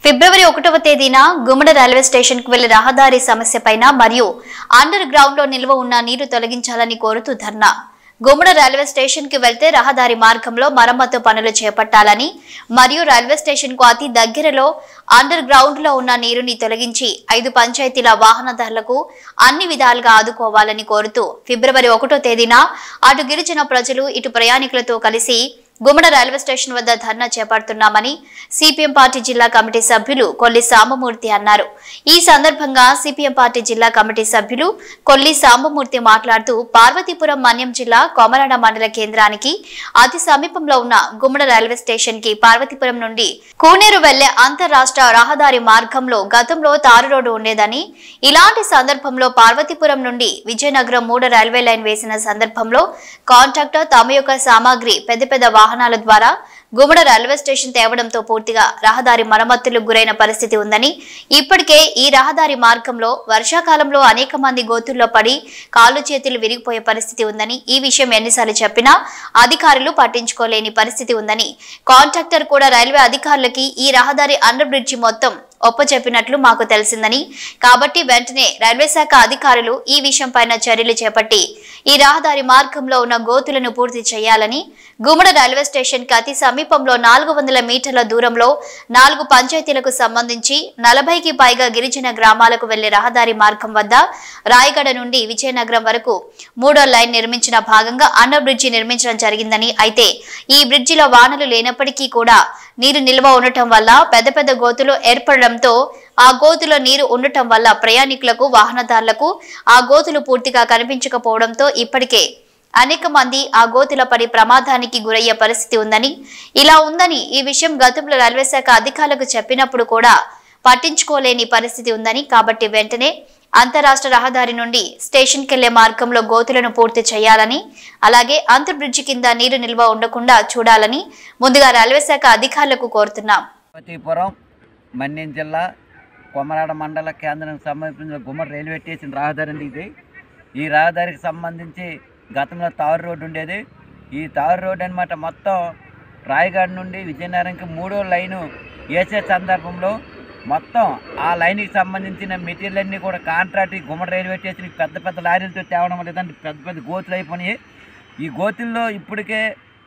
ఫిబ్రవరి 1వ తేదీన గుమ్మడి railway station కు వెళ్లే రహదారి సమస్యపైన మరియు అండర్ గ్రౌండ్ లో నిల్వ ఉన్న నీరు తొలగించాలని కోరుతూ ధర్నా. గుమ్మడి రైల్వే స్టేషన్ కి వెళ్తే రహదారి మార్గంలో మరమ్మతు పనులు చేపట్టాలని మరియు రైల్వే స్టేషన్ కు అతి దగ్గరలో అండర్ గ్రౌండ్ లో ఉన్న నీరుని తొలగించి 5 పంచాయతీల వాహనదారులకు అన్ని విధాలుగా ఆదుకోవాలని కోరుతూ ఫిబ్రవరి 1వ తేదీన అటు గిరిజన ప్రజలు ఇటు ప్రయాణికులతో కలిసి గుమ్మడి రైల్వే స్టేషన్ వద్ద ధర్నా చేపడుతున్నామని సిపిఎం పార్టీ జిల్లా కమిటీ సభ్యులు కొల్లి సాంబమూర్తి అన్నారు. ఈ సందర్భంగా సిపిఎం పార్టీ జిల్లా కమిటీ సభ్యులు కొల్లి సాంబమూర్తి మాట్లాడుతూ పార్వతీపురం మన్యం జిల్లా కొమరాడ మండల కేంద్రానికి అతి సమీపంలో ఉన్న గుమ్మడి రైల్వే స్టేషన్ కి పార్వతీపురం నుండి కూనేరు వెళ్లే అంతర్రాష్ట్ర రహదారి మార్గంలో గతంలో తారు రోడ్డు ఉండేదని, ఇలాంటి సందర్భంలో పార్వతీపురం నుండి విజయనగరం 3 రైల్వే లైన్ వేసిన సందర్భంలో కాంట్రాక్టర్ తమ యొక్క సామాగ్రి పెద్ద వాహనాల ద్వారా గుమ్మడి రైల్వే స్టేషన్ తేవడంతో పూర్తిగా రహదారి మరమ్మతులకు గురైన పరిస్థితి ఉందని, ఇప్పటికే ఈ రహదారి మార్గంలో వర్షాకాలంలో అనేక మంది గోతుల్లో పడి కాళ్ళు చేతులు విరిగిపోయే పరిస్థితి ఉందని, ఈ విషయం ఎన్నిసార్లు చెప్పినా అధికారులు పట్టించుకోలేని పరిస్థితి ఉందని, కాంట్రాక్టర్ కూడా రైల్వే అధికారులకి ఈ రహదారి అండర్ బ్రిడ్జి మొత్తం ఒప్పచెప్పినట్లు మాకు తెలిసిందని, కాబట్టి వెంటనే రైల్వే శాఖ అధికారులు ఈ విషయంపైన చర్యలు చేపట్టి ఈ రహదారి మార్గంలో ఉన్న గోతులను పూర్తి చేయాలని, గుమ్మడి రైల్వే స్టేషన్ కి అతి సమీపంలో 400 మీటర్ల దూరంలో 4 పంచాయతీలకు సంబంధించి 40కి పైగా గిరిజన గ్రామాలకు వెళ్లే రహదారి మార్గం వద్ద రాయగడ నుండి విజయనగరం వరకు 3వ లైన్ నిర్మించిన భాగంగా అండర్ బ్రిడ్జి నిర్మించడం జరిగిందని, అయితే ఈ బ్రిడ్జిలో వానలు లేనప్పటికీ కూడా నీరు నిల్వ ఉండటం వల్ల పెద్ద గోతులు ఏర్పడడంతో ఆ గోతులో నీరు ఉండటం వల్ల ప్రయాణికులకు వాహనదారులకు ఆ గోతులు పూర్తిగా కనిపించకపోవడంతో ఇప్పటికే అనేక మంది ఆ గోతుల పడి ప్రమాదానికి గురయ్యే పరిస్థితి ఉందని, ఇలా ఉందని ఈ విషయం గతంలో రైల్వే శాఖ అధికారులకు చెప్పినప్పుడు కూడా పట్టించుకోలేని పరిస్థితి ఉందని, కాబట్టి వెంటనే అంతరాష్ట్ర రహదారి నుండి స్టేషన్ కెళ్లే మార్గంలో గోతులను పూర్తి చేయాలని, అలాగే అంతర్ బ్రిడ్జి కింద నీరు నిల్వ ఉండకుండా చూడాలని ముందుగా రైల్వే శాఖ అధికారులకు కోరుతున్నాం. పార్వతీపురం మన్యం జిల్లా కొమరాడ మండల కేంద్రానికి సంబంధించిన గుమ్మడి రైల్వే స్టేషన్ రహదారి అండి ఇది. ఈ రహదారికి సంబంధించి గతంలో తారు రోడ్డు ఉండేది. ఈ తారు రోడ్డు అనమాట మొత్తం రాయగఢ నుండి విజయనగరంకి 3వ లైను వేసే సందర్భంలో మొత్తం ఆ లైన్కి సంబంధించిన మెటీరియల్ అన్నీ కూడా కాంట్రాక్ట్ గుమ్మడి రైల్వే స్టేషన్కి పెద్ద లారీలతో తేవడం లేదంటే పెద్ద గోతులు అయిపోయినాయి. ఈ గోతుల్లో ఇప్పటికే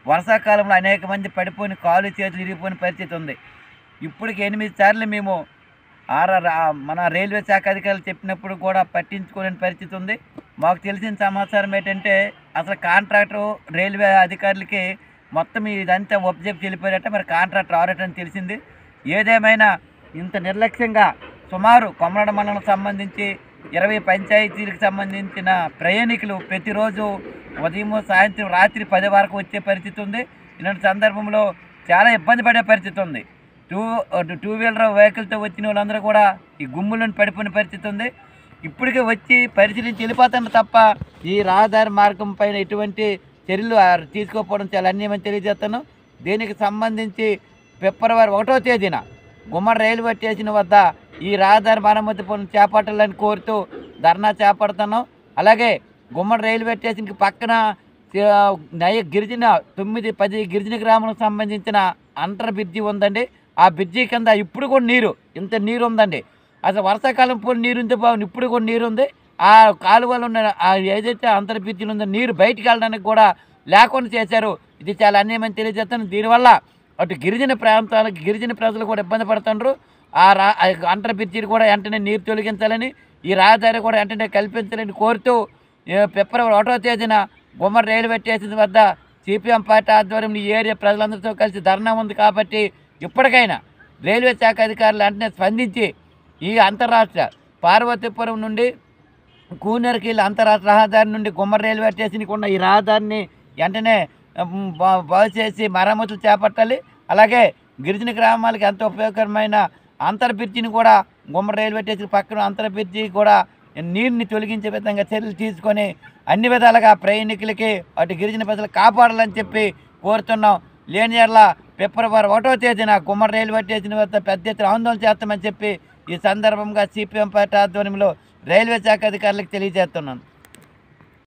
వర్షాకాలంలో అనేక మంది పడిపోయిన కాలు చేతులు ఇరిగిపోయిన పరిస్థితి ఉంది. ఇప్పటికి 8 సార్లు మేము మన రైల్వే శాఖ అధికారులు చెప్పినప్పుడు కూడా పట్టించుకోలేని పరిస్థితి ఉంది. మాకు తెలిసిన సమాచారం ఏంటంటే అసలు కాంట్రాక్టర్ రైల్వే అధికారులకి మొత్తం ఇదంతా ఒబ్జెక్ట్ వెళ్ళిపోయారట. మరి కాంట్రాక్టర్ ఆడటం తెలిసింది. ఏదేమైనా ఇంత నిర్లక్ష్యంగా సుమారు కొమరాడ మండలం సంబంధించి 20 పంచాయతీలకు సంబంధించిన ప్రయాణికులు ప్రతిరోజు ఉదయం సాయంత్రం రాత్రి 10 వరకు వచ్చే పరిస్థితి ఉంది. ఇలాంటి సందర్భంలో చాలా ఇబ్బంది పడే పరిస్థితి ఉంది. టూ వీలర్ వెహికల్తో వచ్చిన వాళ్ళందరూ కూడా ఈ గుమ్ములను పడిపోయిన పరిస్థితి ఉంది. ఇప్పటికే వచ్చి పరిశీలించి వెళ్ళిపోతాను తప్ప ఈ రహదారి మార్గం పైన ఎటువంటి చర్యలు తీసుకోకపోవడం చాలా అన్యాయమని తెలియజేస్తాను. దీనికి సంబంధించి ఫిబ్రవరి 1వ తేదీన గుమ్మడి రైల్వే స్టేషన్ వద్ద ఈ రహదారి మరమ్మతు పనులు చేపట్టాలని కోరుతూ ధర్నా చేపడుతున్నాం. అలాగే గుమ్మడి రైల్వే స్టేషన్కి పక్కన గిరిజన 9-10 గిరిజన గ్రామాలకు సంబంధించిన అంటర్ బ్రిడ్జి ఉందండి. ఆ బ్రిడ్జి కింద ఇప్పుడు కూడా ఇంత నీరు ఉందండి. అసలు వర్షాకాలం పోయి నీరు ఉంటే బాగుంది. ఇప్పుడు కూడా నీరు ఉంది. ఆ కాలువలు ఉన్న ఏదైతే అంతర్ బ్రిడ్జిలు ఉందో నీరు బయటికి వెళ్ళడానికి కూడా లేకుండా చేశారు. ఇది చాలా అన్యాయమని తెలియజేస్తాను. దీనివల్ల అటు గిరిజన ప్రాంతాలకు గిరిజన ప్రజలు కూడా ఇబ్బంది పడుతున్నారు. ఆ అంటర్ బ్రిడ్జిని కూడా వెంటనే నీరు తొలగించాలని, ఈ రహదారి కూడా వెంటనే కల్పించాలని కోరుతూ ఫిబ్రవరి 1వ తేదీన గుమ్మడి రైల్వే స్టేషన్ వద్ద సిపిఎం పార్టీ ఆధ్వర్యంలో ఈ ఏరియా ప్రజలందరితో కలిసి ధర్నా ఉంది. కాబట్టి ఇప్పటికైనా రైల్వే శాఖ అధికారులు వెంటనే స్పందించి ఈ అంతరాష్ట్ర పార్వతీపురం నుండి కూనేరుకి వెళ్ళి అంతరాష్ట్ర రహదారి నుండి గుమ్మడి రైల్వే స్టేషన్కి ఉన్న ఈ రహదారిని వెంటనే బాగు చేసి మరమ్మతులు చేపట్టాలి. అలాగే గిరిజన గ్రామాలకు ఎంతో ఉపయోగకరమైన అంతర్ బ్రిడ్జిని కూడా గుమ్మడి రైల్వే స్టేషన్ పక్కన అంతర్ బ్రిడ్జి కూడా నీరుని తొలగించే విధంగా చర్యలు తీసుకొని అన్ని విధాలుగా ప్రయాణికులకి అటు గిరిజన ప్రజలు కాపాడాలని చెప్పి కోరుతున్నాం. లేని యెడల ఫిబ్రవరి 1వ తేదీన గుమ్మడి రైల్వే స్టేషన్ వద్ద పెద్ద ఎత్తున ఆందోళన చేస్తామని చెప్పి ఈ సందర్భంగా సిపిఎం పార్టీ ఆధ్వర్యంలో రైల్వే శాఖ అధికారులకు తెలియజేస్తున్నాను.